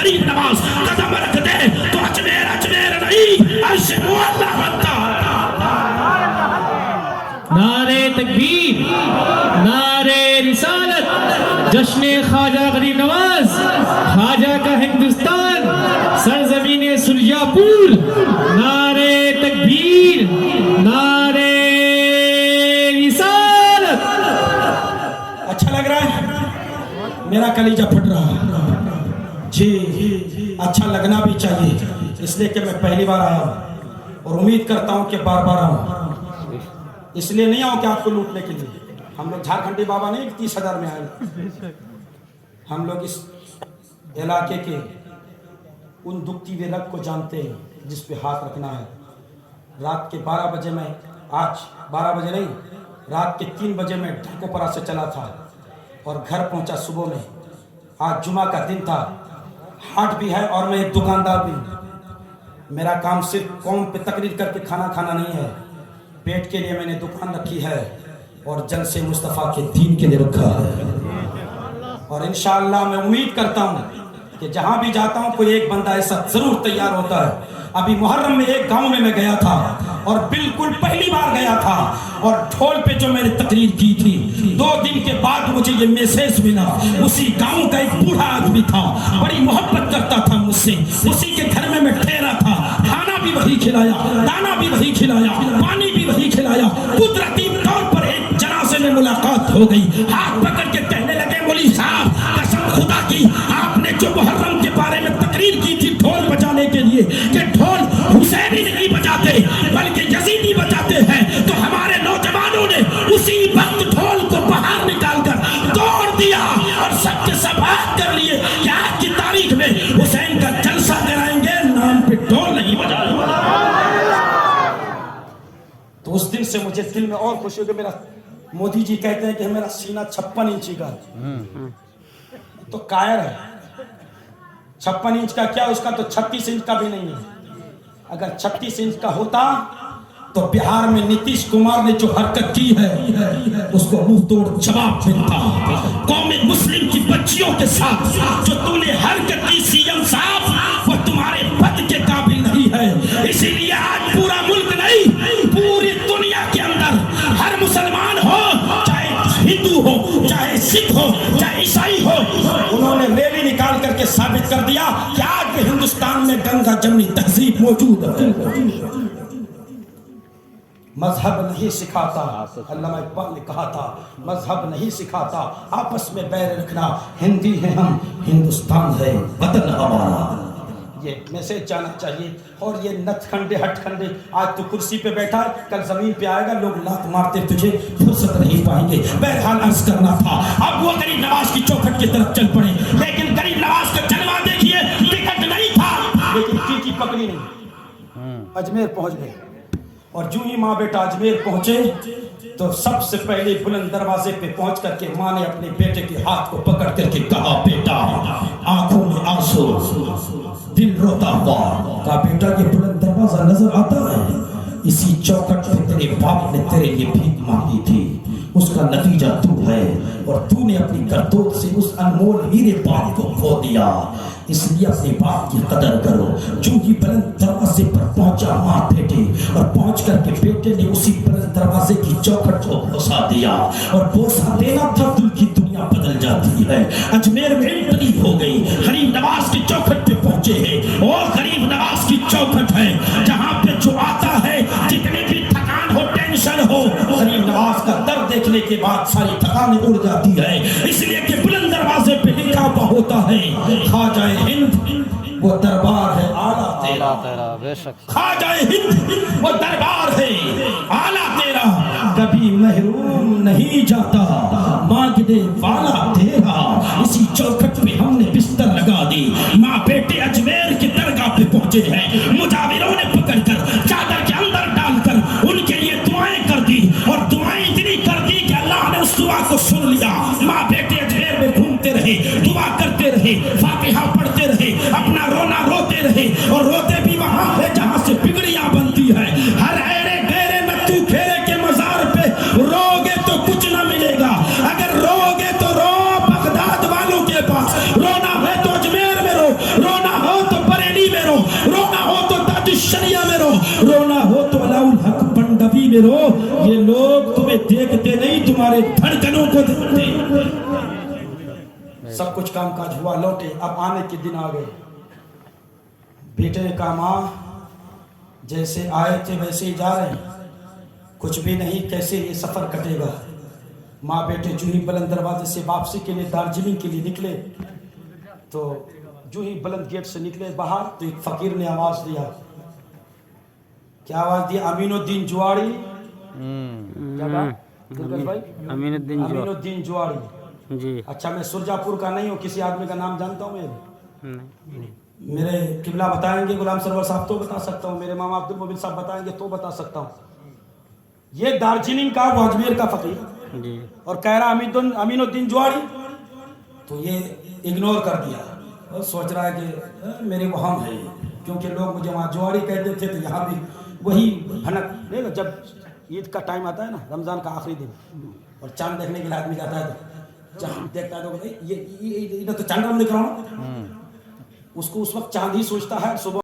गरीब नवाज कदम रख दे तो अजमेर अजमेर नहीं अर्श मुअल्ला बनता है। नारे तकबीर, नारे रिसालत, जश्न ख्वाजा गरीब नवाज, ख्वाजा का हिंदुस्तान, सरजमीन सुरजापुर। नारे तकबीर, नारे रिसालत। अच्छा लग रहा है, मेरा कलीजा फट रहा है जी। अच्छा लगना भी चाहिए, इसलिए कि मैं पहली बार आया हूँ और उम्मीद करता हूँ कि बार बार आऊँ। इसलिए नहीं आऊँ कि आपको लूटने के लिए। हम लोग झारखंडी बाबा नहीं 30,000 में आए, हम लोग इस इलाके के उन दुखती हुए रग को जानते हैं जिस पे हाथ रखना है। रात के 12 बजे में, आज 12 बजे नहीं, रात के 3 बजे में ढाकोपरा से चला था और घर पहुंचा सुबह में। आज जुमा का दिन था, हाट भी है और मैं एक दुकानदार भी हूँ। मेरा काम सिर्फ कौम पे तकरीर करके खाना खाना नहीं है, पेट के लिए मैंने दुकान रखी है और जलसे मुस्तफ़ा के दीन के लिए रखा है। और इंशाअल्लाह मैं उम्मीद करता हूँ कि जहाँ भी जाता हूँ कोई एक बंदा ऐसा जरूर तैयार होता है। अभी मुहर्रम में एक गांव में मैं गया था और बिल्कुल पहली बार गया था और ढोल पे जो मैंने तकरीर की थी, 2 दिन के बाद मुझे ये मैसेज मिला। उसी गांव का एक बूढ़ा आदमी था, बड़ी मोहब्बत करता था मुझसे, उसी के घर में मैं ठहरा था। खाना भी वही खिलाया, दाना भी वही खिलाया, पानी भी वही खिलाया। कुदरती तौर पर एक जनाजे में मुलाकात हो गई। हाथ पकड़ के कहने लगे, मौलवी साहब कसम खुदा की आपने जो मुहर्रम के बारे में तकरीर की थी ढोल बजाने के लिए, कि ढोल हुसैनी नहीं बजाते बल्कि यजीदी बजाते हैं, तो हमारे नौजवानों ने उसी वक्त ढोल को बाहर निकालकर तोड़ दिया और सबके सब बात कर लिए कि आज की तारीख में हुसैन का जलसा कराएंगे, नाम पे ढोल नहीं बजाएंगे। तो उस दिन से मुझे दिल में और खुशी हो गई। मेरा मोदी जी कहते हैं कि मेरा सीना 56 इंची का, तो कायर है। 56 इंच का क्या, उसका तो 36 इंच का भी नहीं है। अगर 36 इंच का होता तो बिहार में नीतीश कुमार ने जो हरकत की है उसको मुंह तोड़ जवाब मिलता। कौम मुस्लिम की बच्चियों के साथ जो तूने हरकत की सीएम साहब, वो तुम्हारे पद के काबिल नहीं है। इसीलिए आज पूरा मुल्क नहीं, पूरी दुनिया के अंदर हर मुसलमान हो, चाहे हिंदू हो, चाहे सिख हो, चाहे ईसाई हो, उन्होंने रैली निकाल करके साबित कर दिया कि आज भी हिंदुस्तान में गंगा जमनी तहजीब मौजूद है। मजहब नहीं सिखाता, अल्लामा इकबाल ने कहा था, मजहब नहीं सिखाता आपस में बैर रखना। हिंदी है हम, हिंदुस्तान है वतन हमारा। ये मैसेज जाना चाहिए। और ये नतखंडे हटखंडे, आज तो कुर्सी पे बैठा है, कल जमीन पे आएगा, लोग लात मारते तुझे फुर्सत नहीं पाएंगे। बहरहाल अर्ज करना था। अब वो गरीब नवाज की चौखट की तरफ चल पड़े, लेकिन गरीब नवाज का जलवा देखिए, टिकट नहीं था लेकिन टीटी पकड़ी नहीं, अजमेर पहुंच गए। और जो ही माँ बेटा अजमेर पहुंचे तो सबसे पहले बुलंद दरवाजे पे पहुंच करके माँ ने अपने बेटे के हाथ को पकड़ करके कहा, बेटा आंखों में आंसू, दिल रोता हुआ। कहा, बेटा ये बुलंद दरवाजा नजर आता है, इसी चौखट पे तेरे बाप ने तेरे लिए भीख मांगी थी, उसका नतीजा तू है और तूने अपनी करतूत से उस अनमोल हीरे बाप को खो दिया। इसलिए अपने बाप की कदर करो। जो ही बुलंद दरवाजे पर पहुंचा माँ बेटे, और पहुंच करके बेटे ने उसी बुलंद दरवाजे की चौखट को बोसा दिया। और बोसा देना था, दिल की दुनिया बदल जाती है। अजमेर में एंट्री हो गई, गरीब नवाज की चौखट पे पहुंचे हैं। और गरीब नवाज की चौखट है जहाँ पे जो आता है, जितनी भी थकान हो, टेंशन हो, गरीब नवाज का दर देखने के बाद सारी थकान उड़ जाती है। इसलिए कि बुलंद दरवाजे पे लिखा हुआ होता है, ख्वाजा हिंद वो दरबार है आला तेरा, ख्वाजा हिंद वो दरबार है आला तेरा, कभी महरूम नहीं जाता, मांग दे वाला तेरा। इसी चौखट पे हमने बिस्तर लगा दी, माँ बेटे अजमेर की दरगाह पे पहुंचे हैं। मुजाविरों ने पकड़कर चादर के अंदर डालकर उनके लिए दुआएं कर दी, और दुआएं इतनी कर दी कि अल्लाह ने उस दुआ को सुन लिया। माँ बेटे अजमेर में घूमते रहे, दुआ करते रहे, फातिहा पढ़ते रहे, अपना रोना रोते रहे, और रोते भी वहां है जहां से बिगड़ियां बनती है। हर ऐरे गहरे नत्थू खेरे के मजार पे रोगे तो कुछ न मिलेगा, अगर रोगे तो रो बगदाद वालों के पास, रोना है तो अजमेर में रो, रोना में रहो, ये लोग तुम्हें देखते नहीं, तुम्हारे धड़कनों को देखते। सब कुछ कामकाज हुआ, लौटे, अब आने के दिन आ गए। बेटे का माँ जैसे आए थे वैसे ही जा रहे हैं, कुछ भी नहीं, कैसे ये सफर कटेगा। माँ बेटे जो ही बुलंद दरवाजे से वापसी के लिए दार्जिलिंग के लिए निकले, तो जो ही बुलंद गेट से निकले बाहर, तो एक फकीर ने आवाज दिया। क्या आवाज दिया? अमीनुद्दीन जुआड़ी। क्या कहा दुर्गेश भाई? अमीनुद्दीन जुआड़ी जी। अच्छा, मैं सुरजापुर का नहीं हूँ, किसी आदमी का नाम जानता हूँ मैं? नहीं। मेरे किबला बताएंगे, गुलाम सरवर साहब तो बता सकता हूँ, मेरे मामा अब्दुल मोबिन साहब बताएंगे तो बता सकता हूँ। ये दार्जिलिंग का, वो अजमेर का फकीर जी। और कह रहा अमीनुद्दीन जुआड़ी। तो ये इग्नोर कर दिया और सोच रहा है कि मेरे वो हम है, क्योंकि लोग मुझे वहाँ जुआड़ी कहते थे, तो यहाँ भी वही भनक नहीं। जब ईद का टाइम आता है ना, रमजान का आखिरी दिन, और चांद देखने के लिए आदमी जाता है, तो चांद देखता है तो ये तो चांद हम दिख रहा हूँ, उसको उस वक्त चांद ही सोचता है। सुबह